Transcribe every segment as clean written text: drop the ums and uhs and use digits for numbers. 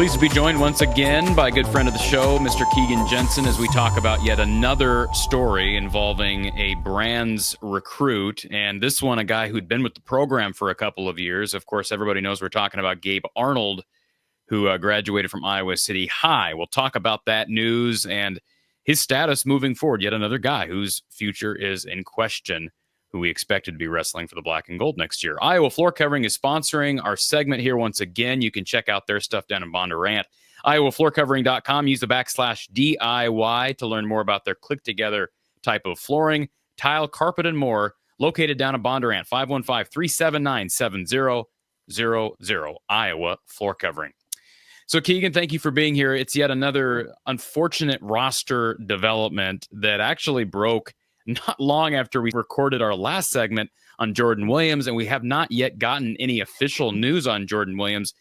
Pleased to be joined once again by a good friend of the show, Mr. Keegan Jensen, as we talk about yet another story involving a Brands recruit. And this one, a guy who'd been with the program for a couple of years. Of course, everybody knows we're talking about Gabe Arnold, who graduated from Iowa City High. We'll talk about that news and his status moving forward. Yet another guy whose future is in question, who we expected to be wrestling for the black and gold next year. Iowa Floor Covering is sponsoring our segment here once again. You can check out their stuff down in Bondurant. IowaFloorCovering.com. Use the /DIY to learn more about their click-together type of flooring, tile, carpet, and more. Located down in Bondurant, 515-379-7000. Iowa Floor Covering. So, Keegan, thank you for being here. It's yet another unfortunate roster development that actually broke not long after we recorded our last segment on Jordan Williams, and we have not yet gotten any official news on Jordan Williams.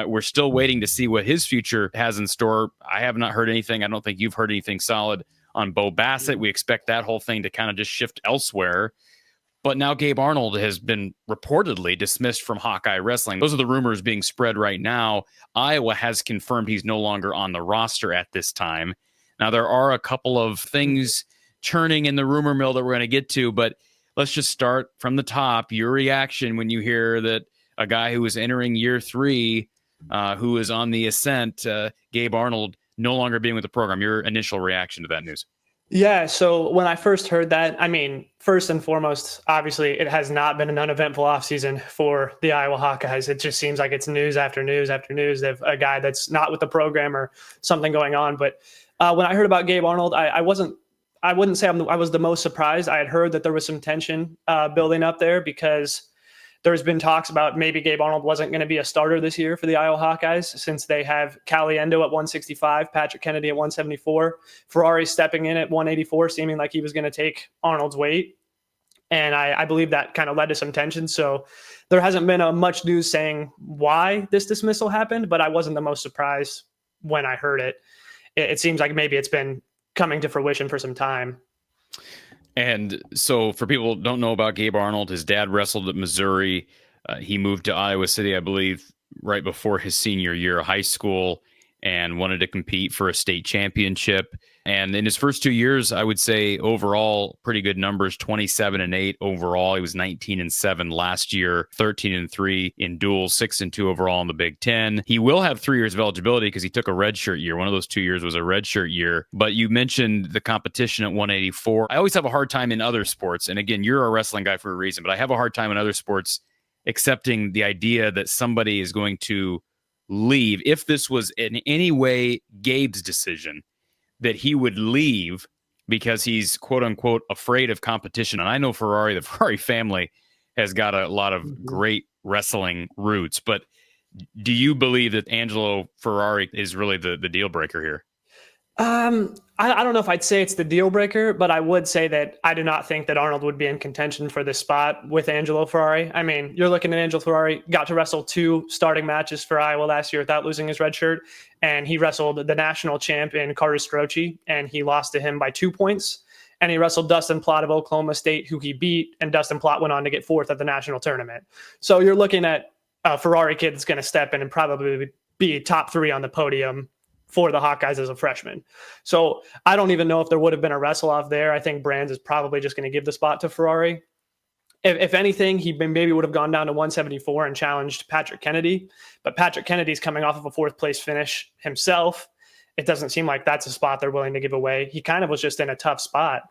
We're still waiting to see what his future has in store. I have not heard anything. I don't think you've heard anything solid on Bo Bassett. We expect that whole thing to kind of just shift elsewhere. But now Gabe Arnold has been reportedly dismissed from Hawkeye Wrestling. Those are the rumors being spread right now. Iowa has confirmed he's no longer on the roster at this time. Now, there are a couple of things churning in the rumor mill that we're going to get to, but let's just start from the top. Your reaction when you hear that a guy who is entering year 3, who is on the ascent, Gabe Arnold, no longer being with the program. Your initial reaction to that news? Yeah, so when I first heard that, I mean, first and foremost, obviously it has not been an uneventful offseason for the Iowa Hawkeyes. It just seems like it's news after news after news. They have a guy that's not with the program or something going on. But when I heard about Gabe Arnold, I wouldn't say I was the most surprised. I had heard that there was some tension building up there because there's been talks about maybe Gabe Arnold wasn't going to be a starter this year for the Iowa Hawkeyes, since they have Caliendo at 165, Patrick Kennedy at 174, Ferrari stepping in at 184, seeming like he was going to take Arnold's weight. And I believe that kind of led to some tension. So there hasn't been much news saying why this dismissal happened, but I wasn't the most surprised when I heard it. It seems like maybe it's been coming to fruition for some time. And so for people who don't know about Gabe Arnold, his dad wrestled at Missouri. He moved to Iowa City, I believe, right before his senior year of high school and wanted to compete for a state championship. And in his first 2 years, I would say overall, pretty good numbers, 27-8 overall. He was 19-7 last year, 13-3 in duels, 6-2 overall in the Big Ten. He will have 3 years of eligibility because he took a redshirt year. One of those 2 years was a redshirt year. But you mentioned the competition at 184. I always have a hard time in other sports. And again, you're a wrestling guy for a reason, but I have a hard time in other sports accepting the idea that somebody is going to leave. If this was in any way Gabe's decision, that he would leave because he's quote unquote afraid of competition. And I know the Ferrari family has got a lot of great wrestling roots, but do you believe that Angelo Ferrari is really the deal breaker here? I don't know if I'd say it's the deal breaker, but I would say that I do not think that Arnold would be in contention for this spot with Angelo Ferrari. I mean, you're looking at Angelo Ferrari, got to wrestle 2 starting matches for Iowa last year without losing his red shirt, and he wrestled the national champion Carter Strocci, and he lost to him by 2 points. And he wrestled Dustin Plott of Oklahoma State, who he beat, and Dustin Plott went on to get 4th at the national tournament. So you're looking at a Ferrari kid that's going to step in and probably be top 3 on the podium for the Hawkeyes as a freshman. So I don't even know if there would have been a wrestle off there. I think Brands is probably just going to give the spot to Ferrari. If anything, he maybe would have gone down to 174 and challenged Patrick Kennedy. But Patrick Kennedy's coming off of a 4th place finish himself. It doesn't seem like that's a spot they're willing to give away. He kind of was just in a tough spot.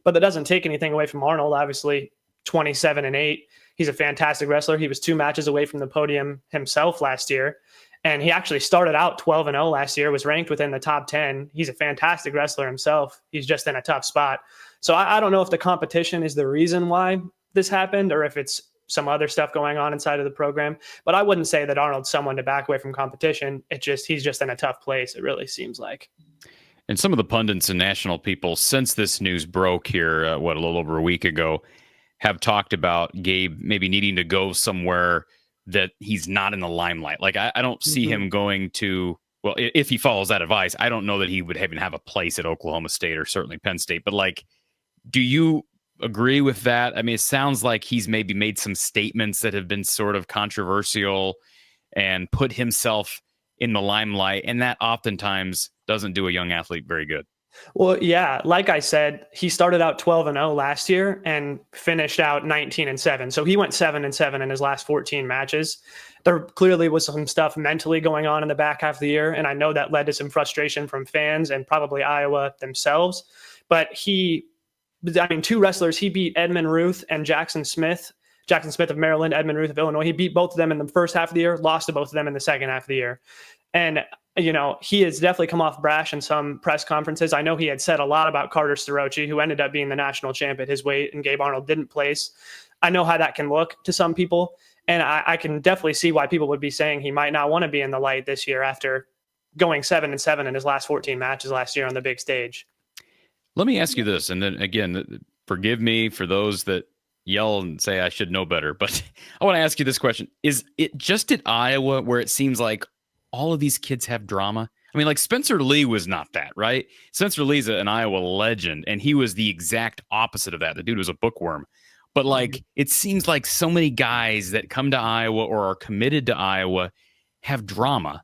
But that doesn't take anything away from Arnold. Obviously, 27-8. He's a fantastic wrestler. He was 2 matches away from the podium himself last year. And he actually started out 12-0 last year, was ranked within the top 10. He's a fantastic wrestler himself. He's just in a tough spot. So I don't know if the competition is the reason why this happened or if it's some other stuff going on inside of the program. But I wouldn't say that Arnold's someone to back away from competition. He's just in a tough place, it really seems like. And some of the pundits and national people, since this news broke here, a little over a week ago, have talked about Gabe maybe needing to go somewhere that he's not in the limelight. Like, I don't see him going to, well, if he follows that advice, I don't know that he would even have a place at Oklahoma State or certainly Penn State. But, like, do you agree with that? I mean, it sounds like he's maybe made some statements that have been sort of controversial and put himself in the limelight, and that oftentimes doesn't do a young athlete very good. Well, yeah, like I said, he started out 12-0 last year and finished out 19-7. So he went 7-7 in his last 14 matches. There clearly was some stuff mentally going on in the back half of the year, and I know that led to some frustration from fans and probably Iowa themselves. But two wrestlers, he beat Edmund Ruth and Jackson Smith. Jackson Smith of Maryland, Edmund Ruth of Illinois. He beat both of them in the first half of the year, lost to both of them in the second half of the year. And he has definitely come off brash in some press conferences. I know he had said a lot about Carter Starochi, who ended up being the national champ at his weight, and Gabe Arnold didn't place. I know how that can look to some people, and I can definitely see why people would be saying he might not want to be in the light this year after going 7-7 in his last 14 matches last year on the big stage. Let me ask you this, and then again, forgive me for those that yell and say I should know better, but I want to ask you this question. Is it just at Iowa where it seems like all of these kids have drama? I mean, like Spencer Lee was not that, right? Spencer Lee's an Iowa legend, and he was the exact opposite of that. The dude was a bookworm. But like, it seems like so many guys that come to Iowa or are committed to Iowa have drama.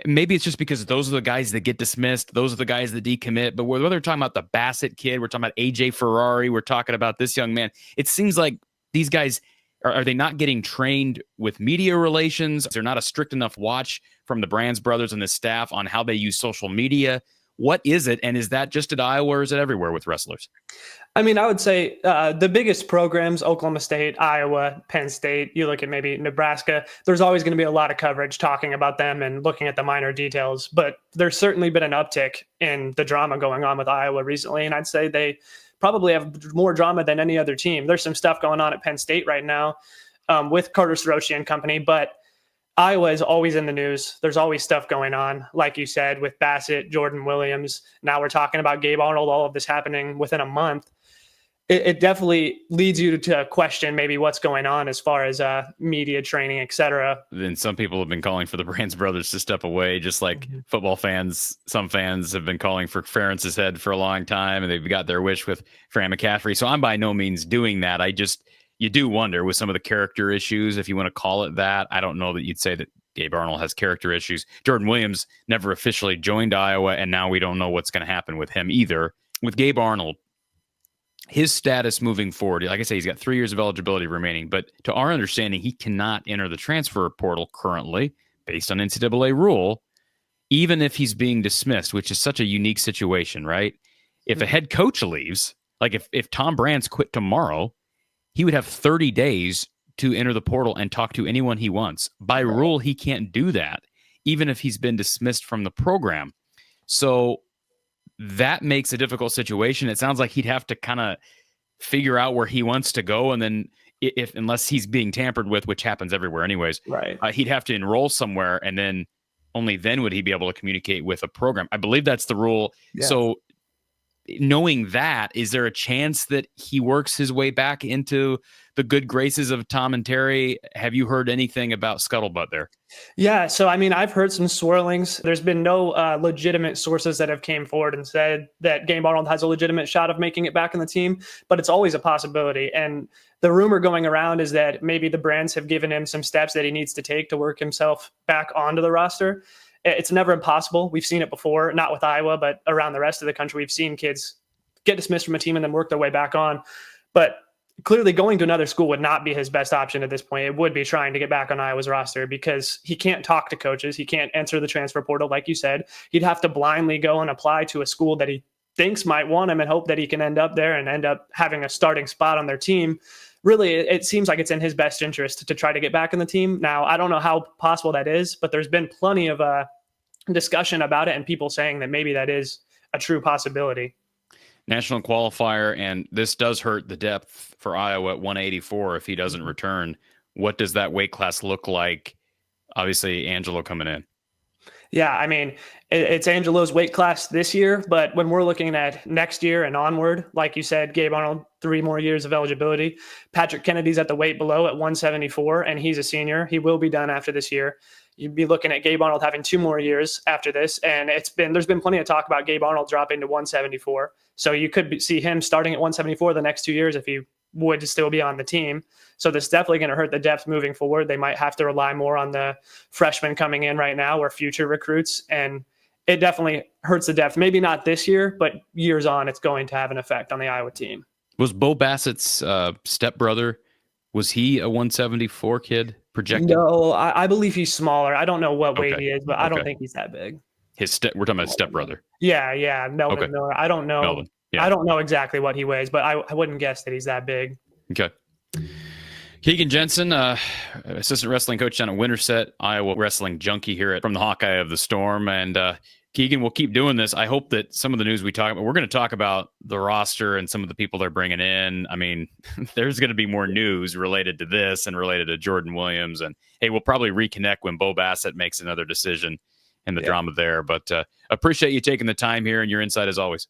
Maybe it's just because those are the guys that get dismissed. Those are the guys that decommit. But whether we're talking about the Bassett kid, we're talking about AJ Ferrari, we're talking about this young man. It seems like these guys, are they not getting trained with media relations? Is there not a strict enough watch from the Brands brothers and the staff on how they use social media? What is it? And is that just at Iowa or is it everywhere with wrestlers? I mean, I would say the biggest programs, Oklahoma State, Iowa, Penn State, you look at maybe Nebraska, there's always going to be a lot of coverage talking about them and looking at the minor details. But there's certainly been an uptick in the drama going on with Iowa recently. And I'd say they probably have more drama than any other team. There's some stuff going on at Penn State right now with Carter Starochi and company, but Iowa is always in the news. There's always stuff going on, like you said, with Bassett, Jordan Williams. Now we're talking about Gabe Arnold, all of this happening within a month. It definitely leads you to question maybe what's going on as far as media training, et cetera. Then some people have been calling for the Brands brothers to step away, just like football fans. Some fans have been calling for Ferentz's head for a long time, and they've got their wish with Fran McCaffrey. So I'm by no means doing that. You do wonder with some of the character issues, if you want to call it that. I don't know that you'd say that Gabe Arnold has character issues. Jordan Williams never officially joined Iowa, and now we don't know what's going to happen with him either. With Gabe Arnold, his status moving forward, like I say, he's got 3 years of eligibility remaining, but to our understanding, he cannot enter the transfer portal currently based on NCAA rule, even if he's being dismissed, which is such a unique situation, right? If a head coach leaves, like if Tom Brands quit tomorrow, he would have 30 days to enter the portal and talk to anyone he wants. By rule, he can't do that, even if he's been dismissed from the program. So that makes a difficult situation. It sounds like he'd have to kind of figure out where he wants to go. And then unless he's being tampered with, which happens everywhere anyways, right. He'd have to enroll somewhere. And then only then would he be able to communicate with a program. I believe that's the rule. Yeah. So knowing that, is there a chance that he works his way back into the good graces of Tom and Terry? Have you heard anything about scuttlebutt there? Yeah, so I mean, I've heard some swirlings. There's been no legitimate sources that have came forward and said that Gabe Arnold has a legitimate shot of making it back in the team, but it's always a possibility. And the rumor going around is that maybe the Brands have given him some steps that he needs to take to work himself back onto the roster. It's never impossible. We've seen it before, not with Iowa, but around the rest of the country. We've seen kids get dismissed from a team and then work their way back on. But clearly going to another school would not be his best option at this point. It would be trying to get back on Iowa's roster because he can't talk to coaches. He can't enter the transfer portal, like you said. He'd have to blindly go and apply to a school that he thinks might want him and hope that he can end up there and end up having a starting spot on their team. Really, it seems like it's in his best interest to try to get back in the team. Now, I don't know how possible that is, but there's been plenty of discussion about it and people saying that maybe that is a true possibility. National qualifier, and this does hurt the depth for Iowa at 184 if he doesn't return. What does that weight class look like? Obviously, Angelo coming in. Yeah, I mean, it's Angelo's weight class this year, but when we're looking at next year and onward, like you said, Gabe Arnold, 3 more years of eligibility. Patrick Kennedy's at the weight below at 174, and he's a senior. He will be done after this year. You'd be looking at Gabe Arnold having 2 more years after this, and there's been plenty of talk about Gabe Arnold dropping to 174. So you could see him starting at 174 the next 2 years if he would still be on the team. So this is definitely going to hurt the depth moving forward. They might have to rely more on the freshmen coming in right now or future recruits. And it definitely hurts the depth. Maybe not this year, but years on, it's going to have an effect on the Iowa team. Was Bo Bassett's stepbrother, was he a 174 kid projected? No, I believe he's smaller. I don't know what weight he is, but I don't think he's that big. We're talking about his stepbrother. Yeah, Melvin Miller. I don't know. Melvin. Yeah. I don't know exactly what he weighs, but I wouldn't guess that he's that big. Okay. Keegan Jensen, assistant wrestling coach down at Winterset, Iowa wrestling junkie here from the Hawkeye of the Storm. And Keegan, we'll keep doing this. I hope that some of the news we talk about, we're going to talk about the roster and some of the people they're bringing in. I mean, there's going to be more news related to this and related to Jordan Williams. And hey, we'll probably reconnect when Bo Bassett makes another decision in the drama there. But appreciate you taking the time here and your insight as always.